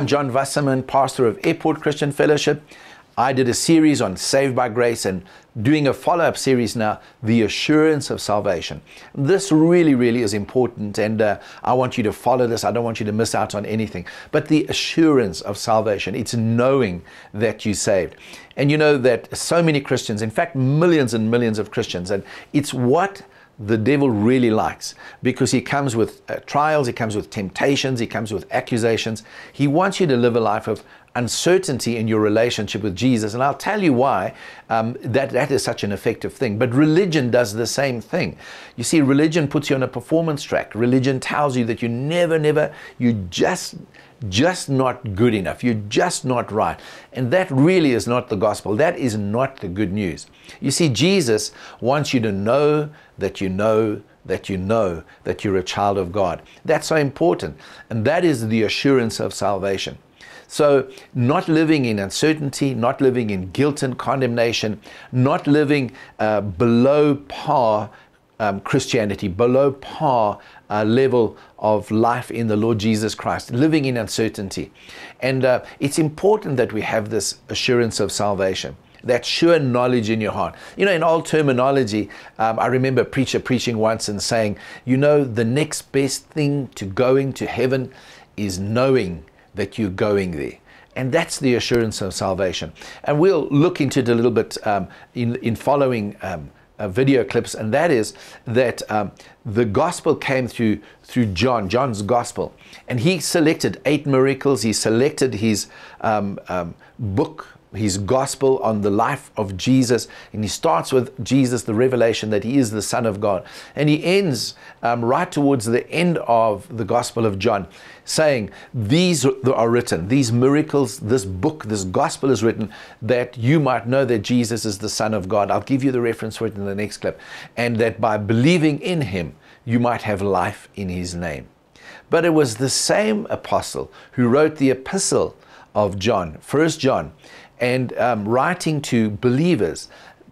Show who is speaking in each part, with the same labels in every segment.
Speaker 1: John Wasserman, pastor of Airport Christian Fellowship. I did a series on Saved by Grace and doing a follow-up series now, The Assurance of Salvation. This really, really is important, and I want you to follow this. I don't want you to miss out on anything. But the assurance of salvation, it's knowing that you're saved. And you know that so many Christians, in fact, millions and millions of Christians, and it's what the devil really likes, because he comes with trials, he comes with temptations, he comes with accusations. He wants you to live a life of uncertainty in your relationship with Jesus. And I'll tell you why that is such an effective thing. But religion does the same thing. You see, religion puts you on a performance track. Religion tells you that you're just not good enough. You're just not right. And that really is not the gospel. That is not the good news. You see, Jesus wants you to know that you know that you know that you're a child of God. That's so important. And that is the assurance of salvation. So not living in uncertainty, not living in guilt and condemnation, not living below par Christianity, below par level of life in the Lord Jesus Christ, living in uncertainty. And it's important that we have this assurance of salvation, that sure knowledge in your heart. You know, in old terminology, I remember a preacher preaching once and saying, you know, the next best thing to going to heaven is knowing that you're going there. And that's the assurance of salvation. And we'll look into it a little bit in following video clips, and that is that the gospel came through John's gospel. And he selected 8 miracles. He selected his book, his gospel on the life of Jesus, and he starts with Jesus, the revelation that he is the Son of God, and he ends right towards the end of the Gospel of John saying, these are written, these miracles, this book, this gospel is written that you might know that Jesus is the Son of God. I'll give you the reference for it in the next clip. And that by believing in him you might have life in his name. But it was the same apostle who wrote the epistle of John, 1 John, and writing to believers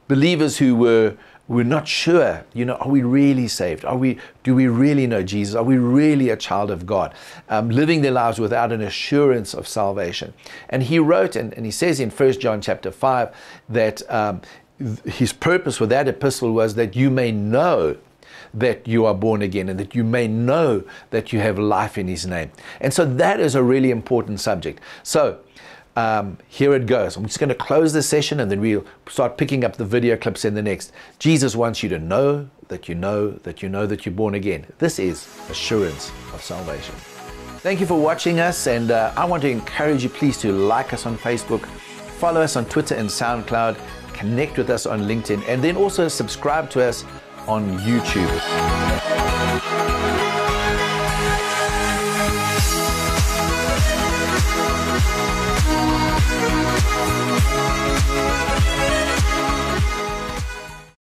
Speaker 1: who were not sure, you know, are we really saved? Do we really know Jesus? Are we really a child of God? Living their lives without an assurance of salvation. And he wrote, and he says in 1 John chapter 5 that his purpose for that epistle was that you may know that you are born again, and that you may know that you have life in his name. And so that is a really important subject. So here it goes. I'm just going to close this session, and then we'll start picking up the video clips in the next. Jesus wants you to know that you know that you know that you're born again. This is assurance of salvation. Thank you for watching us, and I want to encourage you, please, to like us on Facebook, follow us on Twitter and SoundCloud, connect with us on LinkedIn, and then also subscribe to us on YouTube.